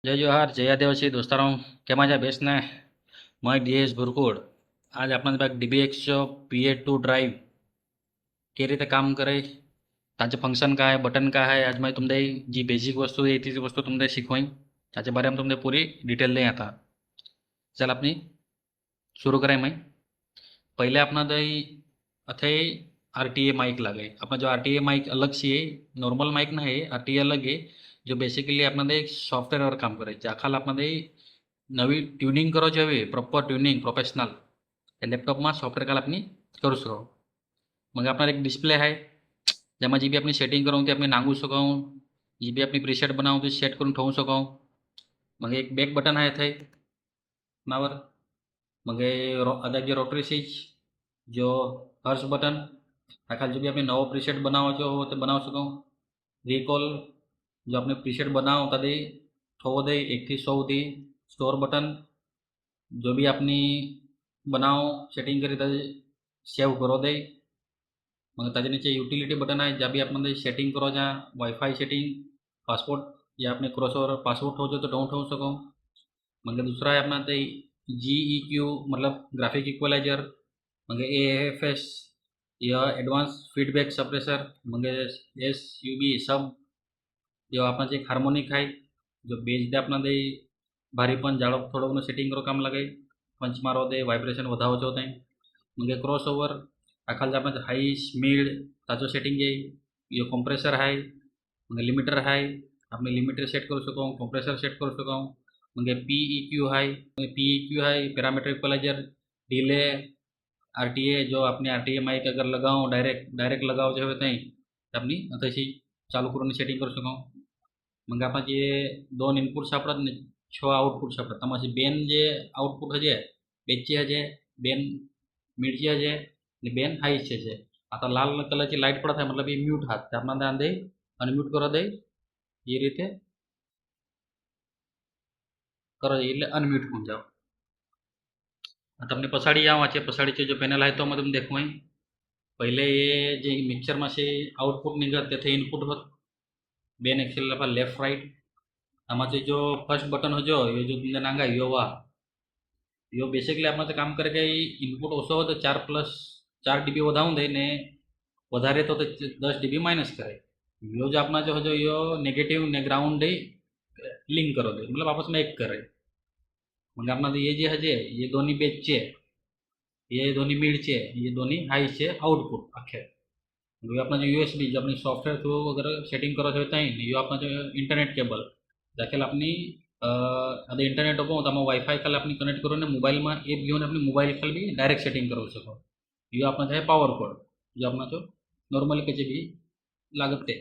जय जोहार जय आदिवासी दोस्तारों केम आहे बेस्ट ने मैं डीएस भुरकुड़ आज अपना पास DBX PA2 ड्राइव के रीते काम करे ताचे फंक्शन का है बटन का है आज मैं तुमने जी बेसिक वस्तु है ती वस्तु तुमने शिकवाई ताचे बारे में तुमने पूरी डिटेल दें आता चल अपनी शुरू करें मैं पहले अपना दे अथे RTA माइक लगे अपना जो RTA माइक अलग से है नॉर्मल माइक ना है RTA अलग है जो बेसिकली अपना दे सॉफ्टवेर काम करे आखाल अपना दे नवी ट्यूनिंग करो जो प्रॉपर ट्यूनिंग प्रोफेशनल लैपटॉप में सॉफ्टवेर काल अपनी करू सको मग अपना एक डिस्प्ले है जेमा जी भी अपनी सेटिंग करूँ ते अपनी नांगू सको जी भी अपनी प्रीसेट बनावूँ तो सेट करून ठेवू सको मग एक बैक बटन आहे थे मावर मग आता जे रोटरी स्विच जो हर्ष बटन आखाल जो भी अपने नवो प्रीसेट बनावो जो हो तो बनाव सको रिकॉल जो अपने प्रीसेट बनाव तदे थोवो दे 1 થી 100 थी स्टोर बटन जो भी अपनी बनाव सेटिंग करी तदे सेव करो दे मग ताजे नीचे युटिलिटी बटन आहे ज्या भी आपण सेटिंग करो ज्या वायफाय सेटिंग पासपोर्ट या अपने क्रॉसओवर पासवर्ड ठेवो तो ठेवू ठेवू सको मग दूसरा आहे अपना ते GEQ मतलब ग्राफिक इक्वलाइजर मग AFS या एडवांस फीडबैक सप्रेसर मग SUB सब जो अपना एक हार्मोनिक है जो बेज दे अपना दे भारीपण जाळो थोडं सेटिंग करो काम लगे पंच मारो दे वाइब्रेशन वधावो छो ताई मग क्रॉस ओवर आखाल जे अपना हाई मिड ताजो सेटिंग है यो कॉम्प्रेसर है मग लिमिटर है अपने लिमिटर सेट करू सको कॉम्प्रेसर सेट करू सको मग PEQ है पैरामीटर इक्वलाइजर डिले RTA जो अपने RTA माइक अगर लगाओ डायरेक्ट लगाओ जो होते अपनी तशी चालू करून सेटिंग करू सको मग आपण जे 2 इनपुट सापडत ने 6 आउटपुट सापडत तमाशी बेन जे आउटपुट हजे बेची हजे बेन मिडची हजे ने बेन हाईचे छे आता लाल कलरची लाइट पड़त है मतलब ये म्यूट हाथ ते आपना ध्यान दे अनम्यूट करो दे ये रीते करो એટલે अनम्यूट हो जाओ તમને पछाड़ी आवा छे पछाड़ी जो पैनल है तो मैं तुम देखो पहले ये जे मिक्सर में से आउटपुट निकलत ते इनपुट होत बेन एक्सेल लेफ्ट राइट आमा जो फर्स्ट बटन हो जो ये जो तुमने नांगा यो बेसिकली आप काम करे कि इनपुट ओसो हो तो 4+4 dB वधाऊँ दे ने वधारे तो 10 dB माइनस करे यो जो अपना जो यो नेगेटिव ने ग्राउंड दे लिंक करो दे मतलब आपस में एक करे मग अपना ये जे हजे ये दोन्ही बेचचे ये दोन्ही मिडचे ये दोन्ही हाईचे आउटपुट आखे ये अपना जो USB जो अपनी सॉफ्टवेयर थ्रू अगर सेटिंग करो होता है ये अपना जो इंटरनेट केबल दाखल अपनी आता इंटरनेट ओपन होता मग वायफाय खाली अपनी कनेक्ट करून मोबाईल में एप घेऊन अपनी मोबाईल खाली भी डायरेक्ट सेटिंग करू सको ये अपना जो है पावर कोड जो अपना जो नॉर्मली कचे भी लागत ते